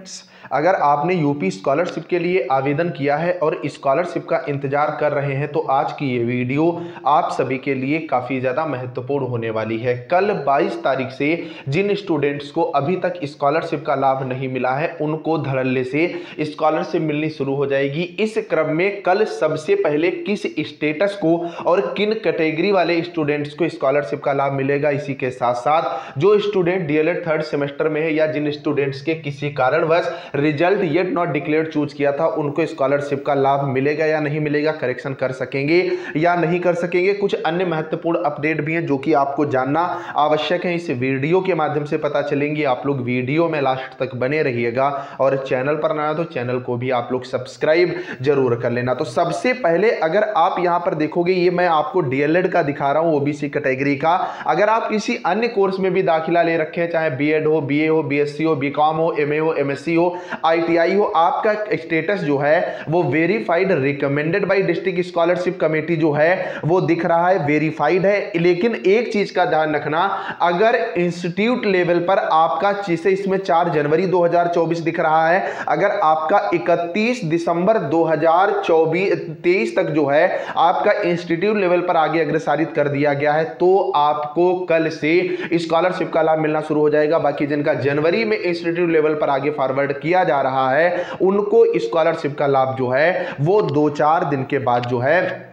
Students, अगर आपने UP scholarship के लिए आवेदन किया है और स्कॉलरशिप का इंतजार कर रहे हैं तो आज की ये वीडियो आप सभी के लिए काफ़ी ज़्यादा महत्वपूर्ण होने वाली है। कल 22 तारीख से जिन स्टूडेंट्स को अभी तक स्कॉलरशिप का लाभ नहीं मिला है उनको धड़ल्ले से स्कॉलरशिप मिलनी शुरू हो जाएगी। इस क्रम में कल सबसे पहले किस स्टेटस को और किन कैटेगरी वाले स्टूडेंट्स को स्कॉलरशिप का लाभ मिलेगा, इसी के साथ साथ जो स्टूडेंट डीएलएड थर्ड सेमेस्टर में है या जिन स्टूडेंट्स के किसी कारणवश result yet not declared choose किया था उनको स्कॉलरशिप का लाभ मिलेगा या नहीं मिलेगा, करेक्शन कर सकेंगे या नहीं कर सकेंगे। कुछ अन्य महत्वपूर्ण अपडेट भी हैं जो कि आपको जानना आवश्यक है, इस वीडियो के माध्यम से पता चलेंगे। आप लोग वीडियो में लास्ट तक बने रहिएगा और चैनल पर नया तो चैनल को भी आप लोग सब्सक्राइब जरूर कर लेना। तो सबसे पहले अगर आप यहां पर देखोगे, ये मैं आपको डीएलएड का दिखा रहा हूं, ओबीसी कैटेगरी का। अगर आप किसी अन्य कोर्स में भी दाखिला ले रखे हैं, चाहे बीएड हो, बीए हो, बीएससी हो, बीकॉम हो, एमए हो, एमएससी हो, आईटीआई हो, आपका स्टेटस जो है वो verified recommended by district scholarship committee जो है वो दिख रहा है, वेरीफाइड है। लेकिन एक चीज का ध्यान रखना, अगर इंस्टीट्यूट लेवल पर आपका, जिसे इसमें 4 जनवरी 2024 दिख रहा है, अगर आपका 31 दिसंबर 2023 तक जो है आपका इंस्टीट्यूट लेवल पर आगे अग्रसारित कर दिया गया है तो आपको कल से स्कॉलरशिप का लाभ मिलना शुरू हो जाएगा। बाकी जिनका जनवरी में इंस्टीट्यूट लेवल पर आगे फॉरवर्ड किया जा रहा है उनको स्कॉलरशिप का लाभ जो है वो 2-4 दिन के बाद जो है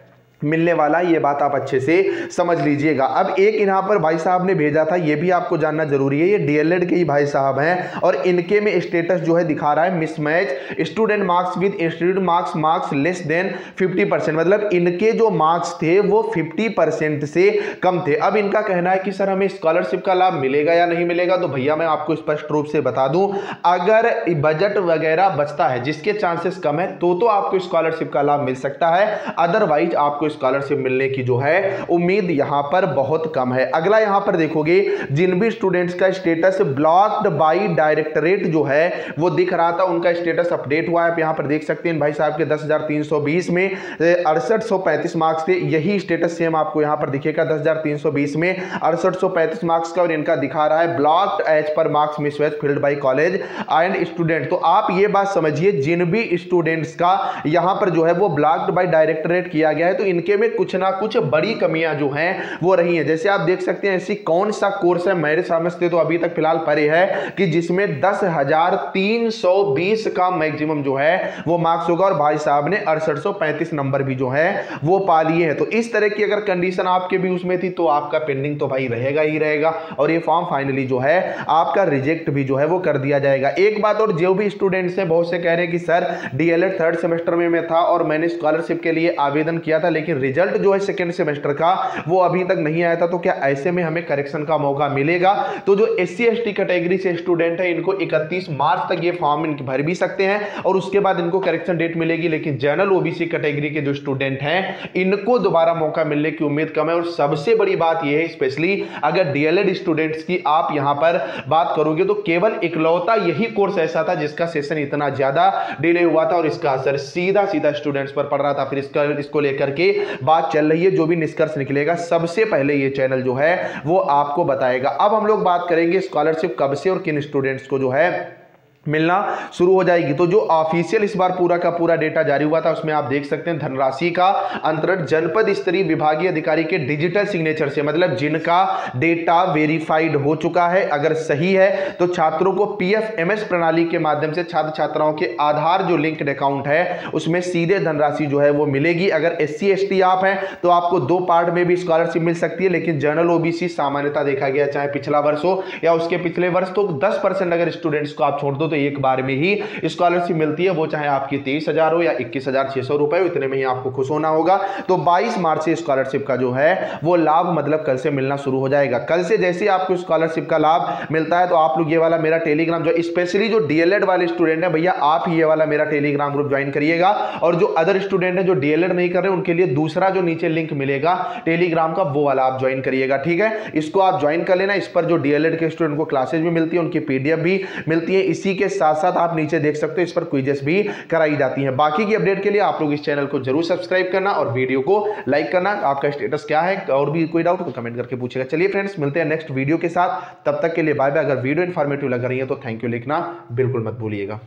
मिलने वाला, ये बात आप अच्छे से समझ लीजिएगा। अब एक यहां पर भाई साहब ने भेजा था, ये भी आपको जानना जरूरी है, ये डीएलएड के ही भाई साहब हैं और इनके में स्टेटस जो है दिखा रहा है mismatch student marks with institute marks, marks less than 50%, मतलब इनके जो मार्क्स थे वो 50% से कम थे। अब इनका कहना है कि सर हमें स्कॉलरशिप का लाभ मिलेगा या नहीं मिलेगा, तो भैया मैं आपको स्पष्ट रूप से बता दूं, अगर बजट वगैरह बचता है जिसके चांसेस कम है तो आपको स्कॉलरशिप का लाभ मिल सकता है, अदरवाइज आपको स्कॉलरशिप मिलने की जो है उम्मीद यहां पर बहुत कम है। अगला यहां पर देखोगे, जिन भी स्टूडेंट्स का स्टेटस ब्लॉक्ड बाय डायरेक्टरेट जो है वो दिख रहा था, उनका स्टेटस अपडेट हुआ है। आप यहां पर देख सकते हैं भाई साहब के 10,320 में 6835 मार्क्स थे, यही स्टेटस सेम आपको यहां पर दिखेगा 10,320 में 6835 मार्क्स का, और इनका दिखा रहा है ब्लॉक्ड एज पर marks mismatch field by college and student. तो आप ये बात समझिए, जिन भी स्टूडेंट्स का यहां पर जो है वो ब्लॉक्ड बाय डायरेक्टरेट किया गया है तो इनके में कुछ ना कुछ बड़ी कमियां जो हैं वो रही हैं। जैसे आप देख सकते हैं, ऐसी कौन सा कोर्स है, मेरे समझ से तो अभी तक फिलहाल परे है कि जिसमें 10,320 का मैक्सिमम जो है वो मार्क्स होगा और भाई साहब ने 6835 नंबर भी जो है वो पा लिए हैं। तो इस तरह की अगर कंडीशन आपके भी उसमें थी तो आपका पेंडिंग तो भाई रहेगा ही रहेगा और ये फॉर्म फाइनली जो है आपका रिजेक्ट भी जो है वो कर दिया जाएगा। एक बात और, जो भी स्टूडेंट्स हैं बहुत से कह रहे हैं कि सर डीएलएड थर्ड सेमेस्टर में मैं था और मैंने स्कॉलरशिप के लिए आवेदन किया था लेकिन रिजल्ट जो है सेकेंड सेमेस्टर का वो अभी तक नहीं आया था, तो क्या ऐसे में हमें करेक्शन का मौका मिलेगा? तो जो एससी एसटी कैटेगरी से स्टूडेंट है इनको 31 मार्च तक ये फॉर्म इनके भर भी सकते हैं और उसके बाद इनको करेक्शन डेट मिलेगी। लेकिन जनरल ओबीसी कैटेगरी के जो स्टूडेंट हैं इनको दोबारा मौका मिलने की उम्मीद कम है। और सबसे बड़ी बात यह है, स्पेशली अगर डीएलएड स्टूडेंट्स की आप यहां पर बात करोगे तो केवल इकलौता यही कोर्स ऐसा था जिसका सेशन इतना ज्यादा डिले हुआ था और इसका असर सीधा सीधा स्टूडेंट्स पर पड़ रहा था। फिर इसको लेकर के बात चल रही है, जो भी निष्कर्ष निकलेगा सबसे पहले ये चैनल जो है वो आपको बताएगा। अब हम लोग बात करेंगे स्कॉलरशिप कब से और किन स्टूडेंट्स को जो है मिलना शुरू हो जाएगी। तो जो ऑफिशियल इस बार पूरा का पूरा डेटा जारी हुआ था उसमें आप देख सकते हैं धनराशि का अंतरण जनपद स्तरीय विभागीय अधिकारी के डिजिटल सिग्नेचर से, मतलब जिनका डेटा वेरीफाइड हो चुका है, अगर सही है तो छात्रों को पीएफएमएस प्रणाली के माध्यम से छात्र छात्राओं के आधार जो लिंक्ड अकाउंट है उसमें सीधे धनराशि जो है वो मिलेगी। अगर एससी एसटी आप हैं तो आपको 2 पार्ट में भी स्कॉलरशिप मिल सकती है, लेकिन जनरल ओबीसी सामान्यता देखा गया चाहे पिछला वर्ष हो या उसके पिछले वर्ष, तो 10% अगर स्टूडेंट्स को आप छोड़ दो तो एक बार में ही स्कॉलरशिप मिलती है, वो चाहे आपकी 23,000 हो या 21,600 रुपए हो, इतने में ही आपको खुश होना होगा। तो 22 मार्च से स्कॉलरशिप का जो है वो लाभ मतलब कल से मिलना शुरू हो जाएगा। कल से जैसे आपको स्कॉलरशिप का लाभ मिलता है तो आप लोग ये वाला मेरा टेलीग्राम, जो स्पेशली जो डीएलएड वाले स्टूडेंट है भैया आप ही ये वाला मेरा टेलीग्राम ग्रुप ज्वाइन करिएगा, और जो अदर स्टूडेंट है जो डीएलएड नहीं कर रहे उनके लिए दूसरा जो नीचे लिंक मिलेगा टेलीग्राम का वो वाला आप ज्वाइन करिएगा, ठीक है। इसको आप ज्वाइन कर लेना, इस पर जो डीएलएड के स्टूडेंट को क्लासेज भी मिलती है, उनकी पीडीएफ भी मिलती है। इसी के के साथ साथ आप नीचे देख सकते हो इस पर क्विजेस भी कराई जाती हैं। बाकी की अपडेट के लिए आप लोग इस चैनल को जरूर सब्सक्राइब करना और वीडियो को लाइक करना। आपका स्टेटस क्या है और भी कोई डाउट तो कमेंट करके पूछेगा। चलिए फ्रेंड्स, मिलते हैं नेक्स्ट वीडियो के साथ, तब तक के लिए बाय बाय। अगर वीडियो इन्फॉर्मेटिव लग रही है तो थैंक यू लिखना बिल्कुल मत भूलिएगा।